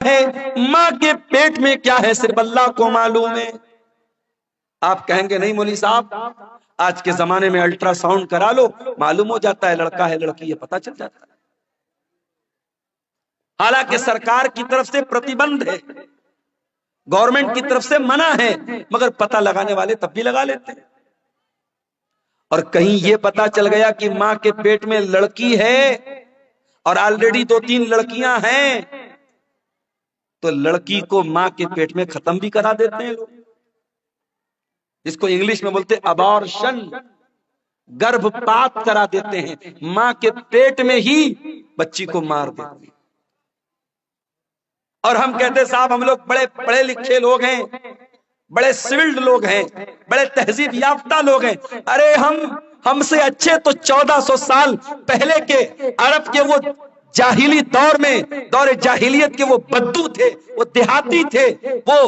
है, मां के पेट में क्या है सिर्फ अल्लाह को मालूम है। आप कहेंगे नहीं मौलवी साहब, आज के जमाने में अल्ट्रासाउंड करा लो, मालूम हो जाता है लड़का है लड़की है, पता चल जाता है। हालांकि सरकार की तरफ से प्रतिबंध है, गवर्नमेंट की तरफ से मना है, मगर पता लगाने वाले तब भी लगा लेते हैं। और कहीं यह पता चल गया कि मां के पेट में लड़की है और ऑलरेडी 2-3 लड़कियां हैं, तो लड़की को मां के पेट में खत्म भी करा देते हैं लोग, जिसको इंग्लिश में बोलते अबॉर्शन, गर्भपात करा देते हैं, मां के पेट में ही बच्ची को मार देते हैं। और हम कहते साहब हम लोग बड़े पढ़े लिखे लोग हैं, बड़े सिविल्ड लोग हैं, बड़े तहजीब याफ्ता लोग हैं। अरे हमसे अच्छे तो 1400 साल पहले के अरब के वो जाहिली दौर में, दौर जाहिलियत के वो बद्दू थे, वो देहाती थे, वो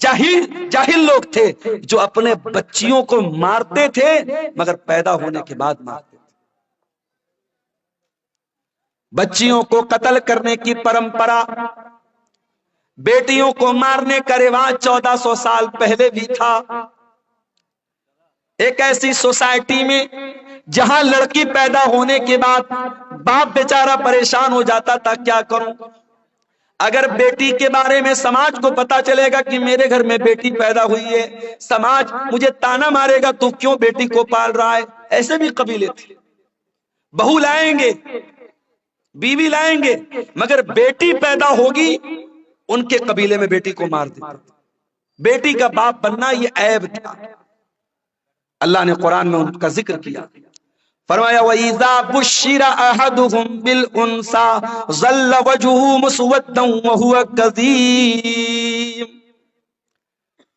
जाहिल लोग थे जो अपने बच्चियों को मारते थे मगर पैदा होने के बाद मारते थे। बच्चियों को कत्ल करने की परंपरा, बेटियों को मारने का रिवाज 1400 साल पहले भी था। एक ऐसी सोसाइटी में जहां लड़की पैदा होने के बाद बाप बेचारा परेशान हो जाता था, क्या करूं? अगर बेटी के बारे में समाज को पता चलेगा कि मेरे घर में बेटी पैदा हुई है, समाज मुझे ताना मारेगा, तू क्यों बेटी को पाल रहा है। ऐसे भी कबीले थे, बहू लाएंगे, बीवी लाएंगे, मगर बेटी पैदा होगी उनके कबीले में बेटी को मार देते। बेटी का बाप बनना यह ऐब था। अल्लाह ने कुरान में उनका जिक्र किया, फरमाया वइज़ा बुश्शिरा अहदुहुम बिल उनसा ज़ल्ल वजहुहु मुस्वद्दन व हुवा कज़ीम।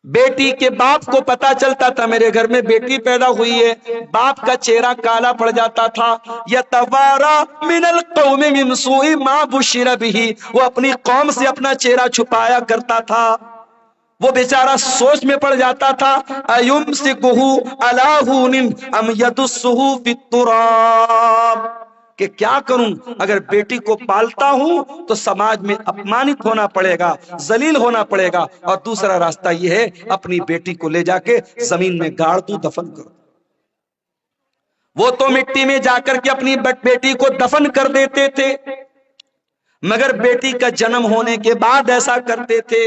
बेटी के बाप को पता चलता था मेरे घर में बेटी पैदा हुई है, बाप का चेहरा काला पड़ जाता था। यतवारा मिनल कौमी मिन सूइ मा बुश्शिरा बिही, वो अपनी कौम से अपना चेहरा छुपाया करता था। वो बेचारा सोच में पड़ जाता था, अयुमसिकुहु अला हुनिन अम यदुस्सुहु फित्तुराब, कि क्या करूं, अगर बेटी को पालता हूं तो समाज में अपमानित होना पड़ेगा, जलील होना पड़ेगा, और दूसरा रास्ता यह है अपनी बेटी को ले जाके जमीन में गाड़ दूं, दफन करो। वो तो मिट्टी में जाकर के अपनी बेटी को दफन कर देते थे, मगर बेटी का जन्म होने के बाद ऐसा करते थे।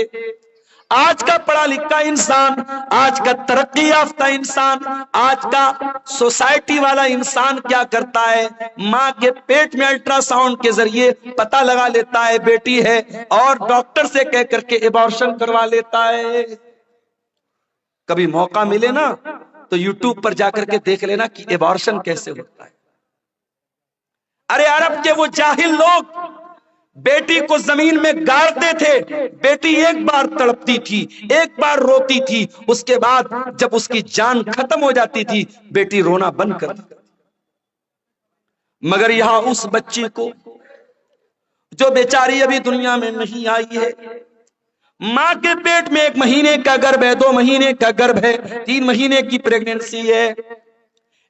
आज का पढ़ा लिखा इंसान, आज का तरक्की याफ्ता इंसान, आज का सोसाइटी वाला इंसान क्या करता है, मां के पेट में अल्ट्रासाउंड के जरिए पता लगा लेता है बेटी है, और डॉक्टर से कह करके एबॉर्शन करवा लेता है। कभी मौका मिले ना तो यूट्यूब पर जाकर के देख लेना कि एबॉर्शन कैसे होता है। अरे अरब के वो जाहिल लोग बेटी को जमीन में गाड़ते थे, बेटी एक बार तड़पती थी, एक बार रोती थी, उसके बाद जब उसकी जान खत्म हो जाती थी बेटी रोना बंद कर देती। मगर यहां उस बच्ची को जो बेचारी अभी दुनिया में नहीं आई है, मां के पेट में 1 महीने का गर्भ है, 2 महीने का गर्भ है, 3 महीने की प्रेगनेंसी है,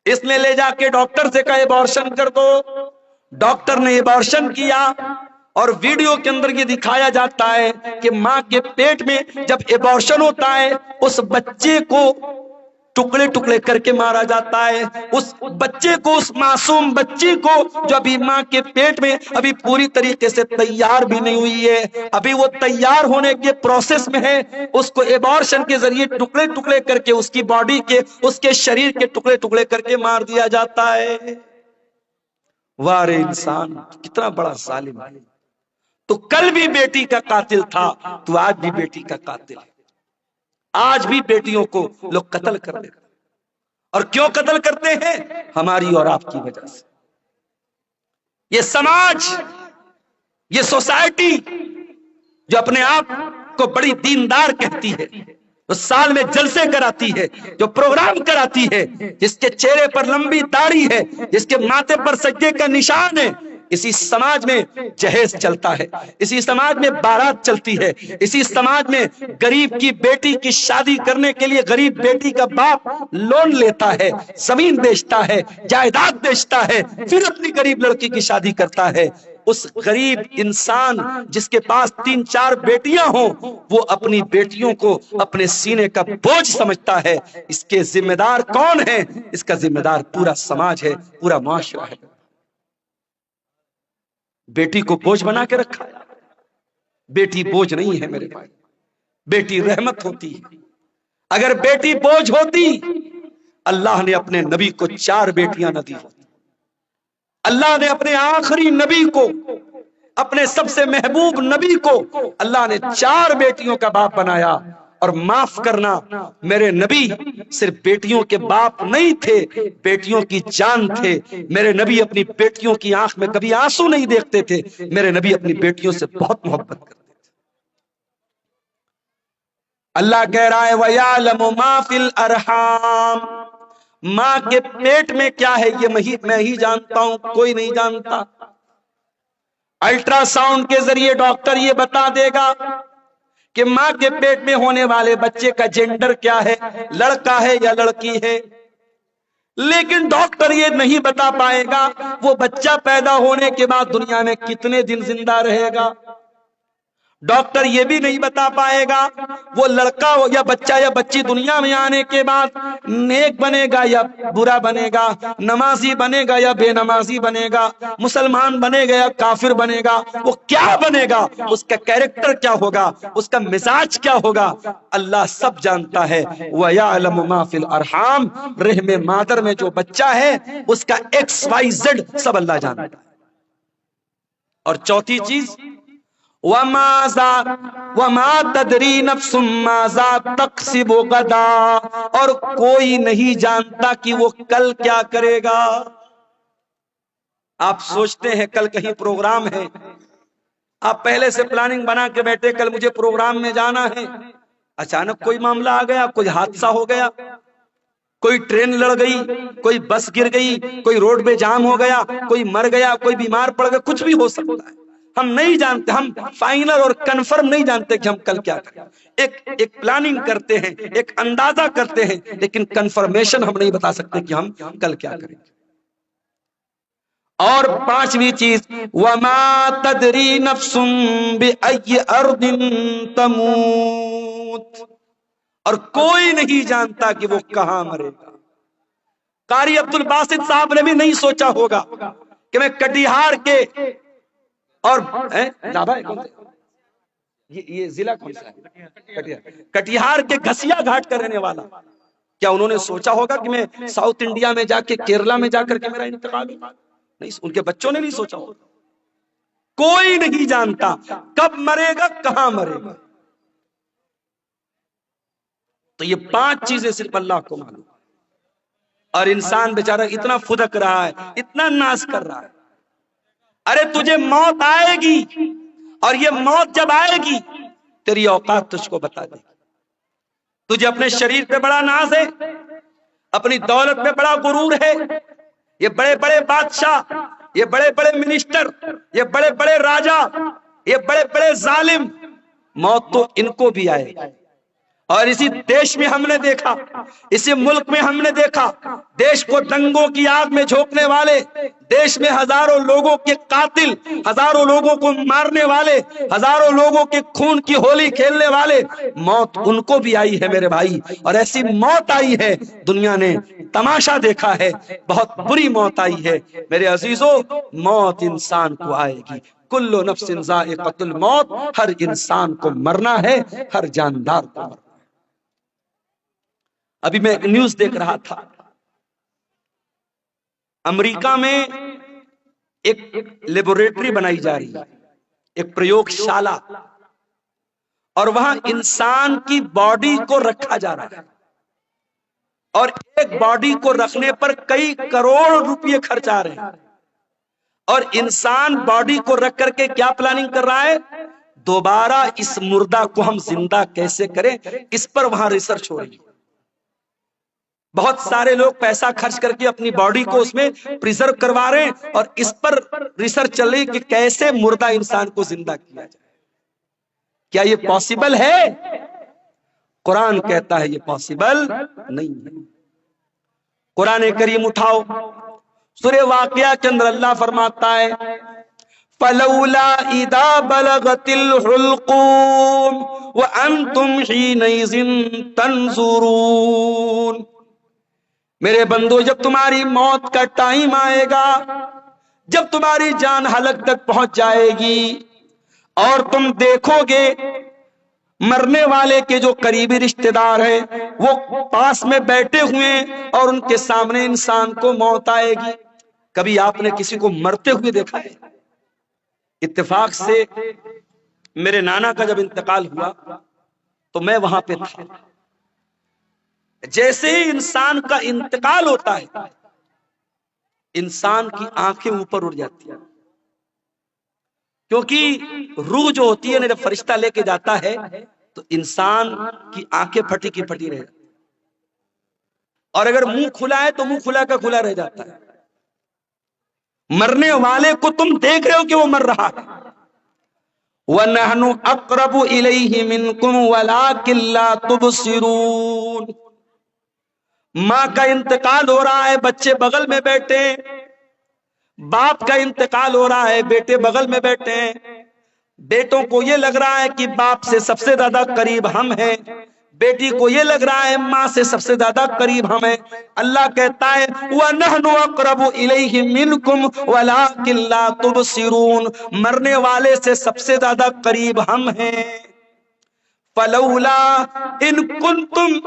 इसने ले जाके डॉक्टर से कहा एबॉर्शन कर दो। डॉक्टर ने एबॉर्शन किया और वीडियो के अंदर ये दिखाया जाता है कि मां के पेट में जब एबॉर्शन होता है उस बच्चे को टुकड़े टुकड़े करके मारा जाता है। उस बच्चे को, उस मासूम बच्ची को जो अभी मां के पेट में अभी पूरी तरीके से तैयार भी नहीं हुई है, अभी वो तैयार होने के प्रोसेस में है, उसको एबॉर्शन के जरिए टुकड़े टुकड़े करके उसकी बॉडी के, उसके शरीर के टुकड़े टुकड़े करके मार दिया जाता है। वाह रे इंसान, कितना बड़ा जालिम है। तो कल भी बेटी का कातिल था, तो आज भी बेटी का कातिल है। आज भी बेटियों को लोग कत्ल कर देते, और क्यों कत्ल करते हैं? हमारी और आपकी वजह से। ये समाज, ये सोसाइटी जो अपने आप को बड़ी दीनदार कहती है, तो साल में जलसे कराती है, जो प्रोग्राम कराती है, जिसके चेहरे पर लंबी दाढ़ी है, जिसके माथे पर सज्जे का निशान है, इसी समाज में जहेज चलता है, इसी समाज में बारात चलती है, इसी समाज में गरीब की बेटी की शादी करने के लिए गरीब बेटी का बाप लोन लेता है, जमीन बेचता है, जायदाद बेचता है, फिर अपनी गरीब लड़की की शादी करता है। उस गरीब इंसान जिसके पास 3-4 बेटियां हों, वो अपनी बेटियों को अपने सीने का बोझ समझता है। इसके जिम्मेदार कौन है? इसका जिम्मेदार पूरा समाज है, पूरा मुआशरा है। बेटी को बोझ बना के रखा है। बेटी बोझ नहीं है मेरे भाई, बेटी रहमत होती है। अगर बेटी बोझ होती, अल्लाह ने अपने नबी को 4 बेटियां न दी होती। अल्लाह ने अपने आखिरी नबी को, अपने सबसे महबूब नबी को अल्लाह ने 4 बेटियों का बाप बनाया। और माफ करना, मेरे नबी सिर्फ बेटियों के बाप नहीं थे, बेटियों की जान थे। मेरे नबी अपनी बेटियों की आंख में कभी आंसू नहीं देखते थे। मेरे नबी अपनी बेटियों से बहुत मोहब्बत करते थे। अल्लाह कह रहा है वयालमु मा फिल अरहाम, मां के पेट में क्या है ये मैं ही जानता हूं, कोई नहीं जानता। अल्ट्रासाउंड के जरिए डॉक्टर ये बता देगा कि मां के पेट में होने वाले बच्चे का जेंडर क्या है, लड़का है या लड़की है। लेकिन डॉक्टर ये नहीं बता पाएगा वो बच्चा पैदा होने के बाद दुनिया में कितने दिन जिंदा रहेगा। डॉक्टर ये भी नहीं बता पाएगा वो लड़का हो या बच्चा या बच्ची दुनिया में आने के बाद नेक बनेगा या बुरा बनेगा, नमाजी बनेगा या बेनमाजी बनेगा, मुसलमान बनेगा या काफिर बनेगा। वो क्या बनेगा, उसका कैरेक्टर क्या होगा, उसका मिजाज क्या होगा, अल्लाह सब जानता है। वयअलमु मा फिल अरहाम, रहम मादर में जो बच्चा है उसका XYZ सब अल्लाह जानता है। और चौथी चीज वमा तदरी नफ्सुम माज़ा तक्सिबु गदा, और कोई नहीं जानता कि वो कल क्या करेगा। आप सोचते हैं कल कहीं प्रोग्राम है, आप पहले से प्लानिंग बना के बैठे कल मुझे प्रोग्राम में जाना है, अचानक कोई मामला आ गया, कोई हादसा हो गया, कोई ट्रेन लड़ गई, कोई बस गिर गई, कोई रोड पे जाम हो गया, कोई मर गया, कोई बीमार पड़ गया, कुछ भी हो सकता है। हम नहीं जानते, हम फाइनल और कंफर्म नहीं जानते कि हम कल क्या करें। एक प्लानिंग करते हैं, एक अंदाजा करते हैं, लेकिन कंफर्मेशन हम नहीं बता सकते कि हम कल क्या करेंगे। और पांचवी चीज वमा तदरी नफ्सुम बिअय्यि अर्दिन तमूत, और कोई नहीं जानता कि वो कहां मरेगा। कारी अब्दुल बासित साहब ने भी नहीं सोचा होगा कि मैं कटिहार के और ये जिला कौन सा है, कटिहार के घसिया घाट का रहने वाला, क्या उन्होंने सोचा होगा कि मैं साउथ इंडिया में जाके केरला में जाकर के मेरा इंतकाल होगा? नहीं, उनके बच्चों ने नहीं सोचा होगा। कोई नहीं जानता कब मरेगा, कहां मरेगा। तो ये 5 चीजें सिर्फ अल्लाह को मालूम। और इंसान बेचारा इतना फुदक रहा है, इतना नाश कर रहा है। अरे तुझे मौत आएगी, और ये मौत जब आएगी तेरी औकात तुझको बता देगी। तुझे अपने शरीर पे बड़ा नाज है, अपनी दौलत पे बड़ा गुरूर है, ये बड़े बड़े बादशाह, ये बड़े बड़े मिनिस्टर, ये बड़े बड़े राजा, ये बड़े बड़े जालिम, मौत तो इनको भी आएगी। और इसी देश में हमने देखा, इसी मुल्क में हमने देखा, देश को दंगों की आग में झोंकने वाले, देश में हजारों लोगों के कातिल, हजारों लोगों को मारने वाले, हजारों लोगों के खून की होली खेलने वाले, मौत उनको भी आई है मेरे भाई। और ऐसी मौत आई है, दुनिया ने तमाशा देखा है, बहुत बुरी मौत आई है मेरे अजीजों। मौत इंसान को आएगी, कुल्लु नफ्सिन ज़ाइक़तुल मौत, हर इंसान को मरना है, हर जानदार को मरना। अभी मैं न्यूज देख रहा था, अमेरिका में एक लेबोरेटरी बनाई जा रही है, एक प्रयोगशाला, और वहां इंसान की बॉडी को रखा जा रहा है। और एक बॉडी को रखने पर कई करोड़ रुपए खर्च आ रहे हैं। और इंसान बॉडी को रख करके क्या प्लानिंग कर रहा है, दोबारा इस मुर्दा को हम जिंदा कैसे करें, इस पर वहां रिसर्च हो रही है। बहुत सारे लोग पैसा खर्च करके अपनी बॉडी को उसमें प्रिजर्व करवा रहे हैं, और इस पर रिसर्च चल रही है कि कैसे मुर्दा इंसान को जिंदा किया जाए। क्या ये पॉसिबल है? कुरान कहता है ये पॉसिबल नहीं है। कुरान करीम उठाओ, सूरह वाक़िया के अंदर अल्लाह फरमाता है फलौला इदा बलगतिल हुल्कूम व अंतुम हीनइज़िन तंजुरून। मेरे बंदो, जब तुम्हारी मौत का टाइम आएगा, जब तुम्हारी जान हलक तक पहुंच जाएगी और तुम देखोगे मरने वाले के जो करीबी रिश्तेदार हैं वो पास में बैठे हुए हैं और उनके सामने इंसान को मौत आएगी। कभी आपने किसी को मरते हुए देखा है? इत्तेफाक से मेरे नाना का जब इंतकाल हुआ तो मैं वहां पे था। जैसे ही इंसान का इंतकाल होता है, इंसान की आंखें ऊपर उठ जाती है, क्योंकि रूह जो होती है ना, जब फरिश्ता लेके जाता है तो इंसान की आंखें फटी की फटी रह जाती है, और अगर मुंह खुला है तो मुंह खुला का खुला रह जाता है। मरने वाले को तुम देख रहे हो कि वो मर रहा है। वनहनु अक़रबु इलैहि मिनकुम वलाकिन ला तुबसिरून। मां का इंतकाल हो रहा है, बच्चे बगल में बैठे, बाप का इंतकाल हो रहा है, बेटे बगल में बैठे हैं। बेटों को ये लग रहा है कि बाप से सबसे ज्यादा करीब हम हैं, बेटी को ये लग रहा है मां से सबसे ज्यादा करीब हम हैं। अल्लाह कहता है वनहनु अक़रबु इलैहि मिनकुम वलाकिन ला तुबसिरून, मरने वाले से सबसे ज्यादा करीब हम हैं। फलौला इन कुंतुम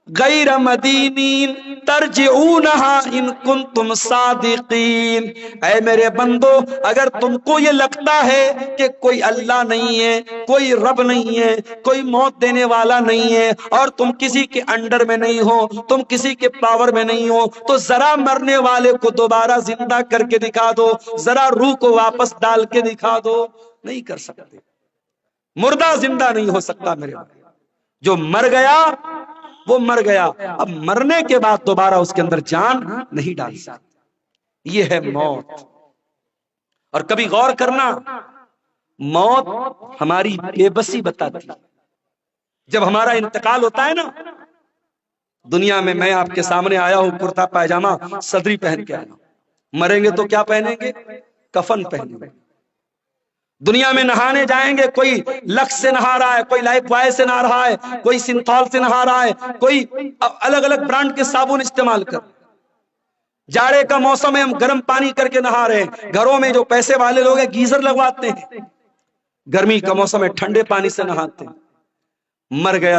गैर मदीनीन तरजिऊनहा इन कुंतुम सादिकीन। ऐ मेरे बंदो, अगर तुमको ये लगता है कि कोई अल्लाह नहीं है, कोई रब नहीं है, कोई मौत देने वाला नहीं है और तुम किसी के अंडर में नहीं हो, तुम किसी के पावर में नहीं हो, तो जरा मरने वाले को दोबारा जिंदा करके दिखा दो, जरा रूह को वापस डाल के दिखा दो। नहीं कर सकते। मुर्दा जिंदा नहीं हो सकता मेरे भाई। जो मर गया वो मर गया, अब मरने के बाद दोबारा उसके अंदर जान नहीं डाल सकते। ये है मौत। और कभी गौर करना, मौत हमारी बेबसी बताती है। जब हमारा इंतकाल होता है ना, दुनिया में मैं आपके सामने आया हूं कुर्ता पायजामा सदरी पहन के आया, मरेंगे तो क्या पहनेंगे? कफन पहनेंगे। दुनिया में नहाने जाएंगे, कोई लक्स से नहा रहा है, कोई लाइफ बॉय से नहा रहा है, कोई सिंथॉल से नहा रहा है, कोई अलग अलग ब्रांड के साबुन इस्तेमाल कर। जाड़े का मौसम है, हम गर्म पानी करके नहा रहे हैं। घरों में जो पैसे वाले लोग हैं गीजर लगवाते हैं। गर्मी का मौसम है, ठंडे पानी से नहाते हैं। मर गया